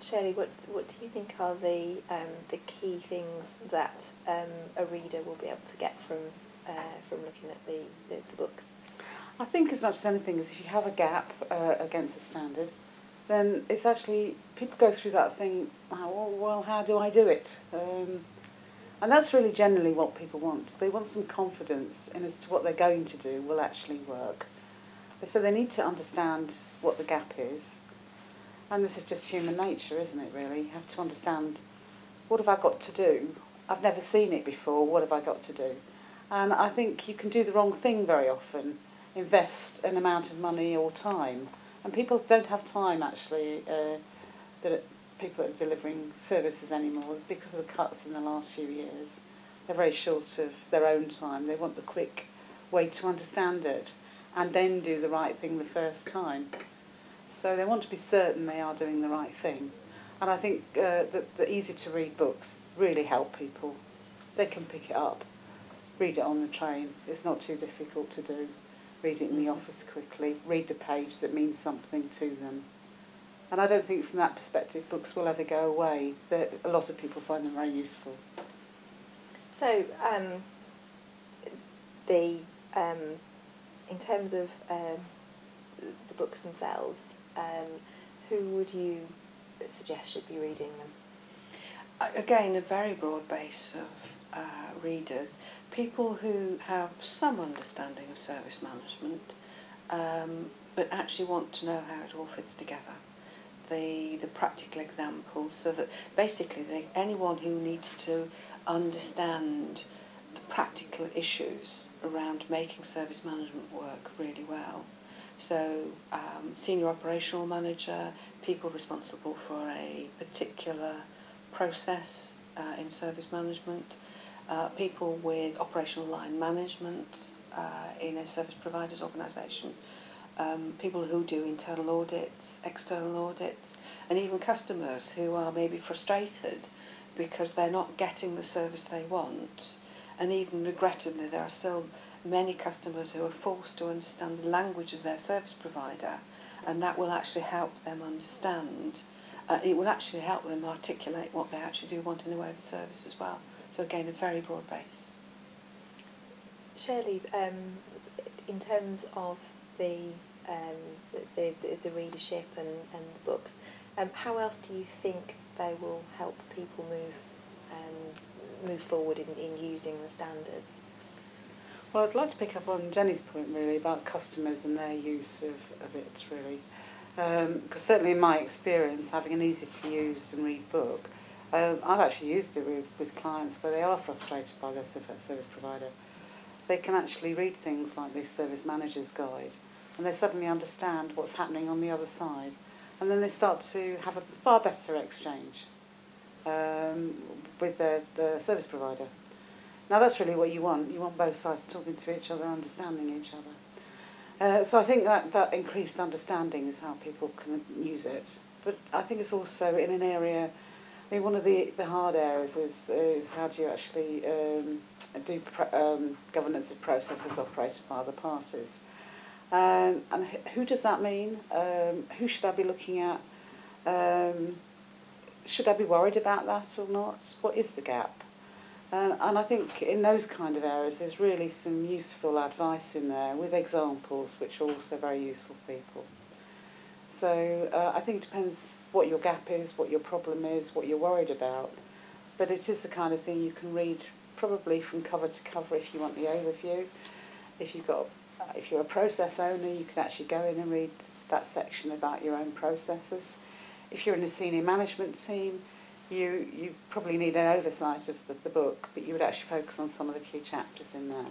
Shirley, what do you think are the key things that a reader will be able to get from looking at the books? I think as much as anything is if you have a gap against the standard, then it's actually, people go through that thing, well, how do I do it? And that's really generally what people want. They want some confidence in as to what they're going to do will actually work. So they need to understand what the gap is. And this is just human nature, isn't it, really? You have to understand, what have I got to do? I've never seen it before, what have I got to do? And I think you can do the wrong thing very often, invest an amount of money or time. And people don't have time, actually, people that are delivering services anymore, because of the cuts in the last few years. They're very short of their own time. They want the quick way to understand it and then do the right thing the first time. So they want to be certain they are doing the right thing. And I think the easy-to-read books really help people. They can pick it up, read it on the train. It's not too difficult to do. Read it in the office quickly. Read the page that means something to them. And I don't think from that perspective books will ever go away. A lot of people find them very useful. So, in terms of the books themselves, who would you suggest should be reading them? Again, a very broad base of readers. People who have some understanding of service management, but actually want to know how it all fits together. The practical examples, so that basically anyone who needs to understand the practical issues around making service management work really well. So senior operational manager, people responsible for a particular process in service management, people with operational line management in a service provider's organisation, people who do internal audits, external audits, and even customers who are maybe frustrated because they're not getting the service they want. And even regrettably, there are still many customers who are forced to understand the language of their service provider, and that will actually help them understand. It will actually help them articulate what they actually do want in the way of service as well. So again, a very broad base. Shirley, in terms of the readership and the books, how else do you think they will help people move forward in using the standards? Well, I'd like to pick up on Jenny's point, really, about customers and their use of it, really. Because certainly in my experience, having an easy-to-use and read book, I've actually used it with clients where they are frustrated by their service provider. They can actually read things like this Service Manager's Guide, and they suddenly understand what's happening on the other side. And then they start to have a far better exchange with the service provider. Now that's really what you want. You want both sides talking to each other, understanding each other. So I think that increased understanding is how people can use it. But I think it's also in an area, I mean, one of the hard areas is how do you actually do governance of processes operated by other parties. And who does that mean? Who should I be looking at? Should I be worried about that or not? What is the gap? And I think in those kind of areas there's really some useful advice in there with examples which are also very useful for people. So I think it depends what your gap is, what your problem is, what you're worried about. But it is the kind of thing you can read probably from cover to cover if you want the overview. If you're a process owner, you can actually go in and read that section about your own processes. If you're in a senior management team, you probably need an oversight of the book, but you would actually focus on some of the key chapters in there.